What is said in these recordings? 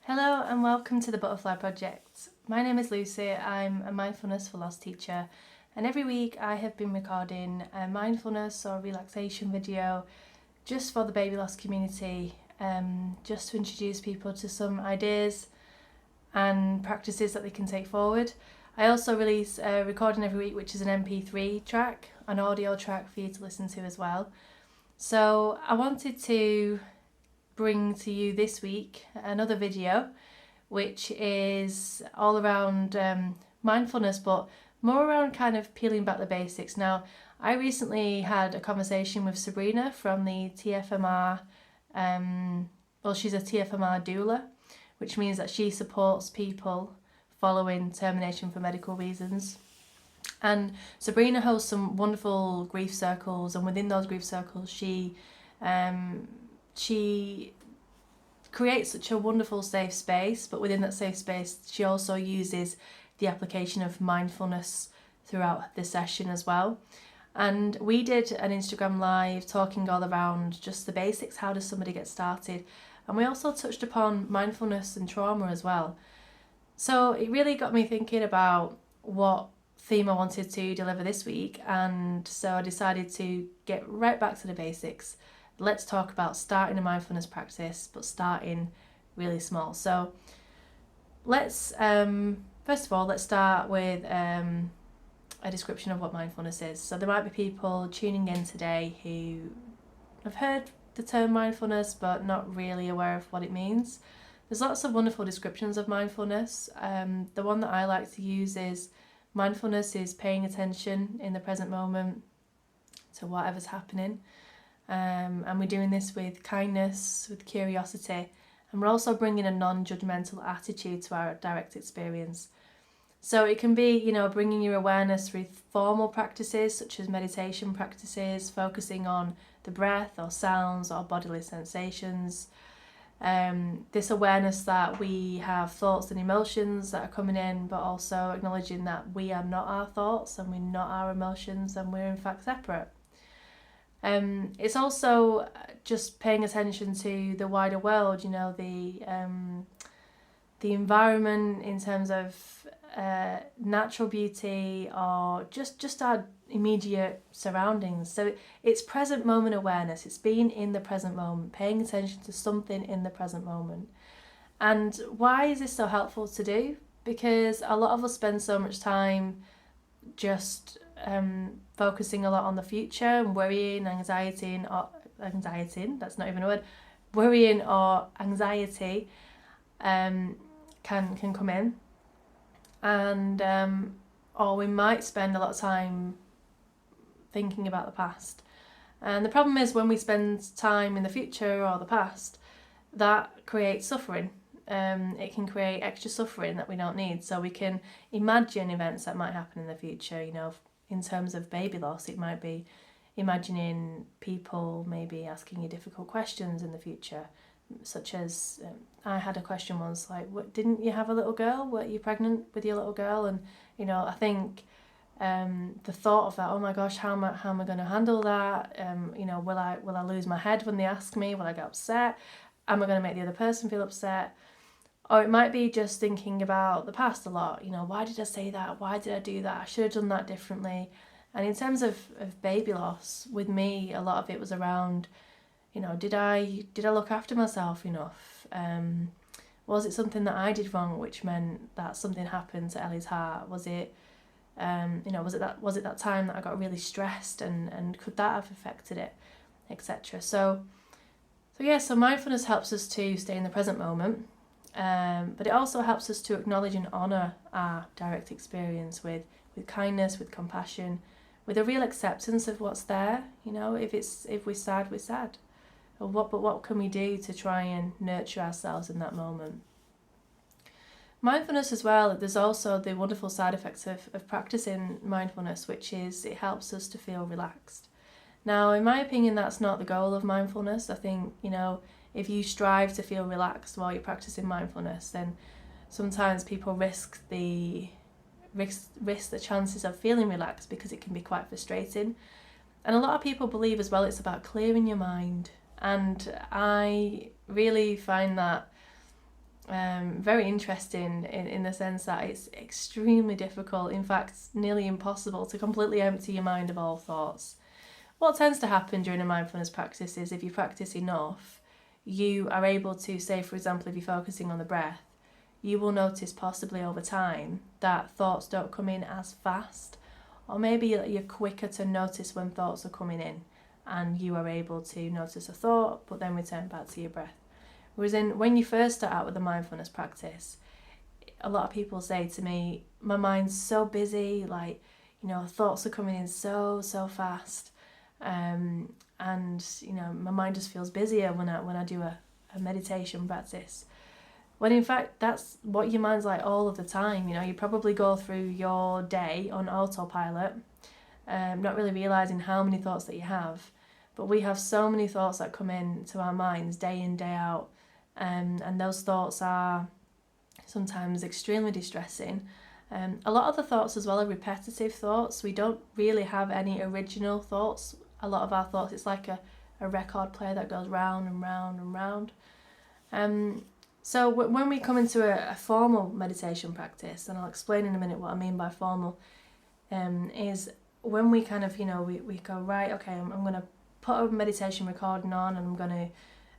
Hello and welcome to the Butterfly Project. My name is Lucy, I'm a mindfulness for loss teacher, and every week I have been recording a mindfulness or relaxation video just for the baby loss community, just to introduce people to some ideas and practices that they can take forward. I also release a recording every week which is an MP3 track, an audio track for you to listen to as well. So I wanted to bring to you this week another video which is all around mindfulness, but more around kind of peeling back the basics. Now, I recently had a conversation with Sabrina from the TFMR, she's a TFMR doula, which means that she supports people following termination for medical reasons. And Sabrina hosts some wonderful grief circles, and within those grief circles she creates such a wonderful safe space, but within that safe space she also uses the application of mindfulness throughout the session as well. And we did an Instagram live talking all around just the basics, how does somebody get started, and we also touched upon mindfulness and trauma as well. So it really got me thinking about what theme I wanted to deliver this week, and so I decided to get right back to the basics. Let's talk about starting a mindfulness practice, but starting really small. So let's first of all, let's start with a description of what mindfulness is. So there might be people tuning in today who have heard the term mindfulness but not really aware of what it means. There's lots of wonderful descriptions of mindfulness. The one that I like to use is mindfulness is paying attention in the present moment to whatever's happening. And we're doing this with kindness, with curiosity, and we're also bringing a non-judgmental attitude to our direct experience. So it can be, bringing your awareness through formal practices such as meditation practices, focusing on the breath or sounds or bodily sensations. This awareness that we have thoughts and emotions that are coming in, but also acknowledging that we are not our thoughts and we're not our emotions and we're in fact separate. It's also just paying attention to the wider world, the environment in terms of natural beauty or just our immediate surroundings. So it's present moment awareness. It's being in the present moment, paying attention to something in the present moment. And why is this so helpful to do? Because a lot of us spend so much time just focusing a lot on the future and worrying, anxiety, that's not even a word, worrying or anxiety can come in, and or we might spend a lot of time thinking about the past. And the problem is when we spend time in the future or the past, that creates suffering. It can create extra suffering that we don't need. So we can imagine events that might happen in the future, in terms of baby loss. It might be imagining people maybe asking you difficult questions in the future, such as I had a question once like, "What, didn't you have a little girl? Were you pregnant with your little girl?" And I think the thought of that, oh my gosh, how am I going to handle that? Will I lose my head when they ask me? Will I get upset? Am I going to make the other person feel upset? Or it might be just thinking about the past a lot. Why did I say that? Why did I do that? I should have done that differently. And in terms of baby loss, with me, a lot of it was around, did I look after myself enough? Was it something that I did wrong, which meant that something happened to Ellie's heart? Was it, was it that time that I got really stressed, and could that have affected it, etc. So mindfulness helps us to stay in the present moment. But it also helps us to acknowledge and honour our direct experience with kindness, with compassion, with a real acceptance of what's there. If we're sad, we're sad. But what can we do to try and nurture ourselves in that moment? Mindfulness as well, there's also the wonderful side effects of practicing mindfulness, which is it helps us to feel relaxed. Now, in my opinion, that's not the goal of mindfulness. I think, if you strive to feel relaxed while you're practicing mindfulness, then sometimes people risk the chances of feeling relaxed because it can be quite frustrating. And a lot of people believe as well it's about clearing your mind. And I really find that very interesting in the sense that it's extremely difficult, in fact, nearly impossible to completely empty your mind of all thoughts. What tends to happen during a mindfulness practice is if you practice enough, you are able to, say, for example, if you're focusing on the breath, you will notice possibly over time that thoughts don't come in as fast, or maybe you're quicker to notice when thoughts are coming in, and you are able to notice a thought but then return back to your breath. Whereas when you first start out with the mindfulness practice, a lot of people say to me, my mind's so busy, like, thoughts are coming in so fast, and my mind just feels busier when I do a meditation practice. When in fact that's what your mind's like all of the time. You probably go through your day on autopilot, not really realising how many thoughts that you have. But we have so many thoughts that come in to our minds day in, day out, and those thoughts are sometimes extremely distressing. A lot of the thoughts as well are repetitive thoughts. We don't really have any original thoughts. A lot of our thoughts, it's like a record player that goes round and round and round. So when we come into a formal meditation practice, and I'll explain in a minute what I mean by formal, is when we kind of, we go, right, okay, I'm going to put a meditation recording on, and I'm going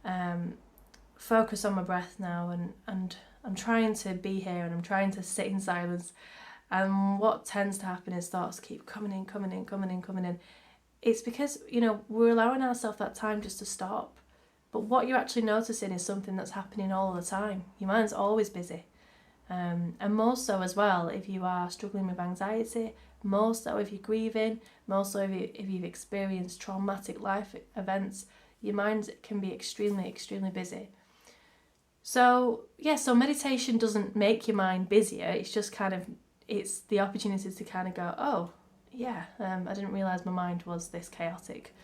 to focus on my breath now, and I'm trying to be here, and I'm trying to sit in silence. And what tends to happen is thoughts keep coming in. It's because, we're allowing ourselves that time just to stop. But what you're actually noticing is something that's happening all the time. Your mind's always busy. And more so as well if you are struggling with anxiety, more so if you're grieving, more so if you've experienced traumatic life events, your mind can be extremely busy. So meditation doesn't make your mind busier. It's just it's the opportunity to kind of go, oh, yeah, I didn't realise my mind was this chaotic.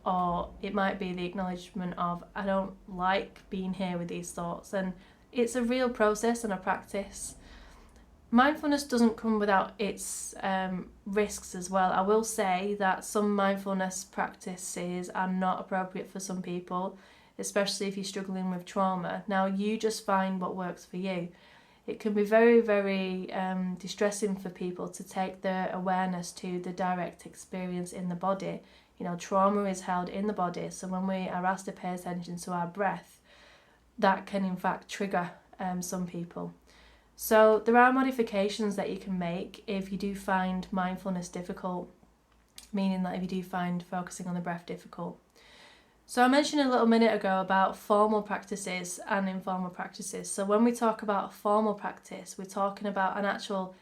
Or it might be the acknowledgement of, I don't like being here with these thoughts. And it's a real process and a practice. Mindfulness doesn't come without its risks as well. I will say that some mindfulness practices are not appropriate for some people, especially if you're struggling with trauma. Now, you just find what works for you. It can be very, very distressing for people to take their awareness to the direct experience in the body. Trauma is held in the body, so when we are asked to pay attention to our breath, that can in fact trigger some people. So there are modifications that you can make if you do find mindfulness difficult, meaning that if you do find focusing on the breath difficult. So I mentioned a little minute ago about formal practices and informal practices. So when we talk about a formal practice, we're talking about an actual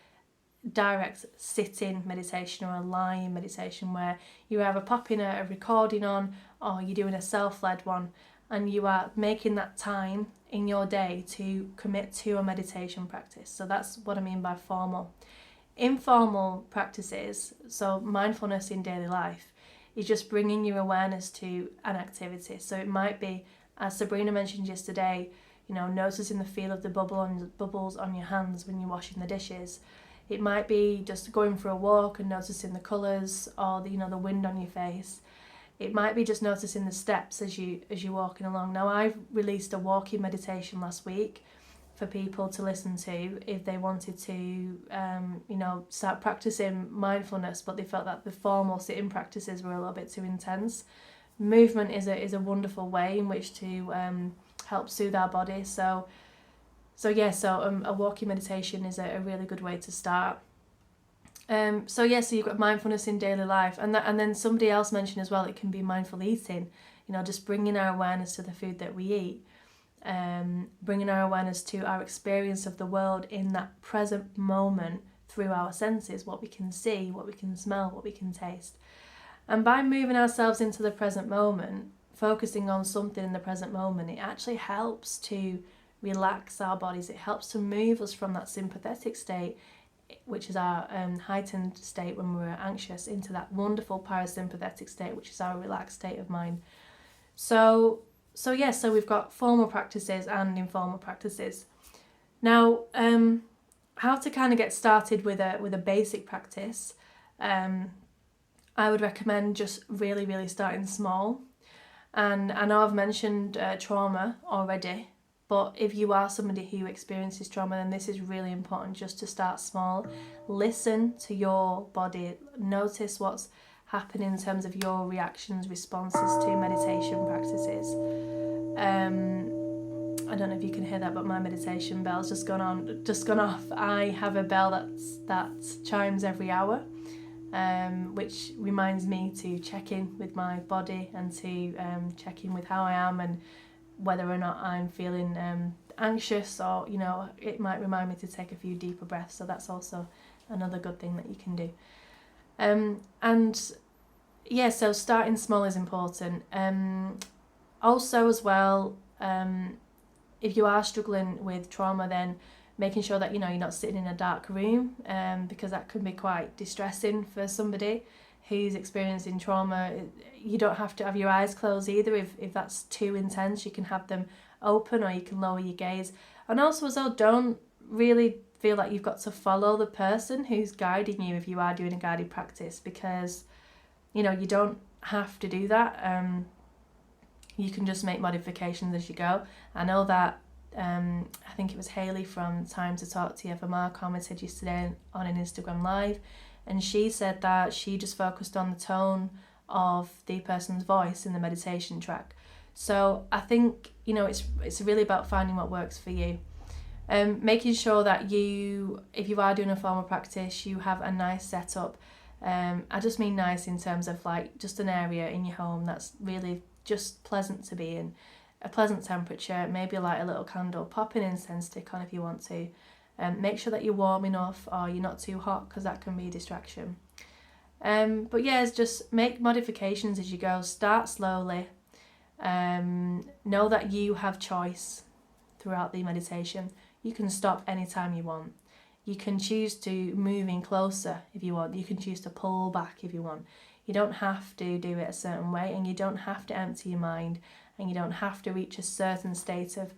direct sitting meditation or a lying meditation where you either popping a recording on or you're doing a self-led one, and you are making that time in your day to commit to a meditation practice. So that's what I mean by formal. Informal practices, so mindfulness in daily life, is just bringing your awareness to an activity. So it might be, as Sabrina mentioned yesterday, noticing the feel of the bubbles on your hands when you're washing the dishes. It might be just going for a walk and noticing the colours or the wind on your face. It might be just noticing the steps as you're walking along. Now, I've released a walking meditation last week for people to listen to if they wanted to, start practicing mindfulness, but they felt that the formal sitting practices were a little bit too intense. Movement is a wonderful way in which to help soothe our body. So a walking meditation is a really good way to start. So you've got mindfulness in daily life, and then somebody else mentioned as well, it can be mindful eating. Just bringing our awareness to the food that we eat, bringing our awareness to our experience of the world in that present moment through our senses, what we can see, what we can smell, what we can taste. And by moving ourselves into the present moment, focusing on something in the present moment, it actually helps to relax our bodies. It helps to move us from that sympathetic state, which is our heightened state when we're anxious, into that wonderful parasympathetic state, which is our relaxed state of mind. So we've got formal practices and informal practices. Now, how to kind of get started with a basic practice, I would recommend just really, really starting small. And I know I've mentioned trauma already, But if you are somebody who experiences trauma, then this is really important, just to start small. Listen to your body. Notice what's happening in terms of your reactions, responses to meditation practices. I don't know if you can hear that, but my meditation bell's just gone off. I have a bell that chimes every hour, which reminds me to check in with my body and to check in with how I am and whether or not I'm feeling anxious, or it might remind me to take a few deeper breaths. So that's also another good thing that you can do. So starting small is important. Also as well, if you are struggling with trauma, then making sure that you're not sitting in a dark room, because that can be quite distressing for somebody who's experiencing trauma. You don't have to have your eyes closed either. If that's too intense, you can have them open, or you can lower your gaze. And also as well, don't really feel like you've got to follow the person who's guiding you if you are doing a guided practice, because you don't have to do that. You can just make modifications as you go. I know that I think it was Hayley from Time to Talk to You for Mar commented yesterday on an Instagram live, and she said that she just focused on the tone of the person's voice in the meditation track. So I think it's really about finding what works for you. Making sure that if you are doing a formal practice, you have a nice setup. I just mean nice in terms of like just an area in your home that's really just pleasant to be in, a pleasant temperature, maybe light a little candle, pop an incense stick on if you want to. Make sure that you're warm enough, or you're not too hot, because that can be a distraction. But yeah, just make modifications as you go. Start slowly. Know that you have choice throughout the meditation. You can stop anytime you want. You can choose to move in closer if you want. You can choose to pull back if you want. You don't have to do it a certain way, and you don't have to empty your mind, and you don't have to reach a certain state of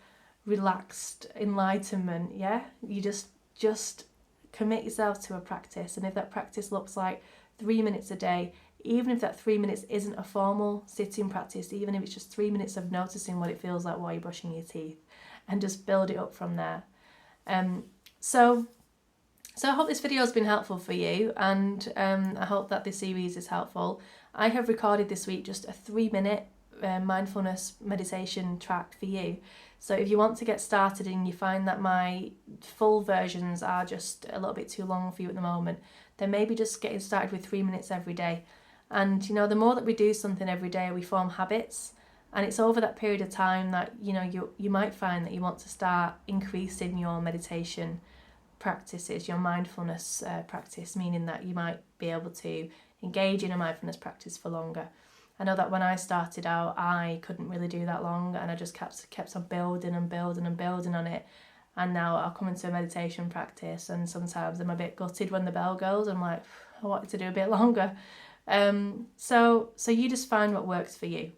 relaxed enlightenment. Yeah, you just commit yourself to a practice. And if that practice looks like 3 minutes a day, even if that 3 minutes isn't a formal sitting practice, even if it's just 3 minutes of noticing what it feels like while you're brushing your teeth, and just build it up from there. So I hope this video has been helpful for you, and I hope that this series is helpful. I have recorded this week just a 3-minute mindfulness meditation track for you. So if you want to get started and you find that my full versions are just a little bit too long for you at the moment, then maybe just getting started with 3 minutes every day. And the more that we do something every day, we form habits. And it's over that period of time that you might find that you want to start increasing your meditation practices, your mindfulness practice, meaning that you might be able to engage in a mindfulness practice for longer. I know that when I started out, I couldn't really do that long, and I just kept on building and building and building on it. And now I'll come into a meditation practice, and sometimes I'm a bit gutted when the bell goes. I'm like, I wanted to do a bit longer. So you just find what works for you.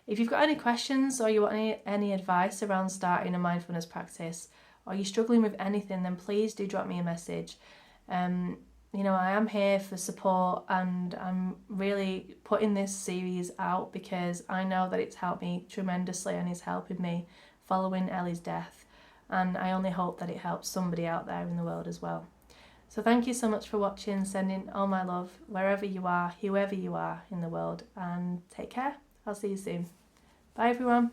If you've got any questions, or you want any advice around starting a mindfulness practice, or you're struggling with anything, then please do drop me a message. I am here for support, and I'm really putting this series out because I know that it's helped me tremendously, and is helping me following Ellie's death. And I only hope that it helps somebody out there in the world as well. So thank you so much for watching, sending all my love wherever you are, whoever you are in the world, and take care. I'll see you soon. Bye everyone.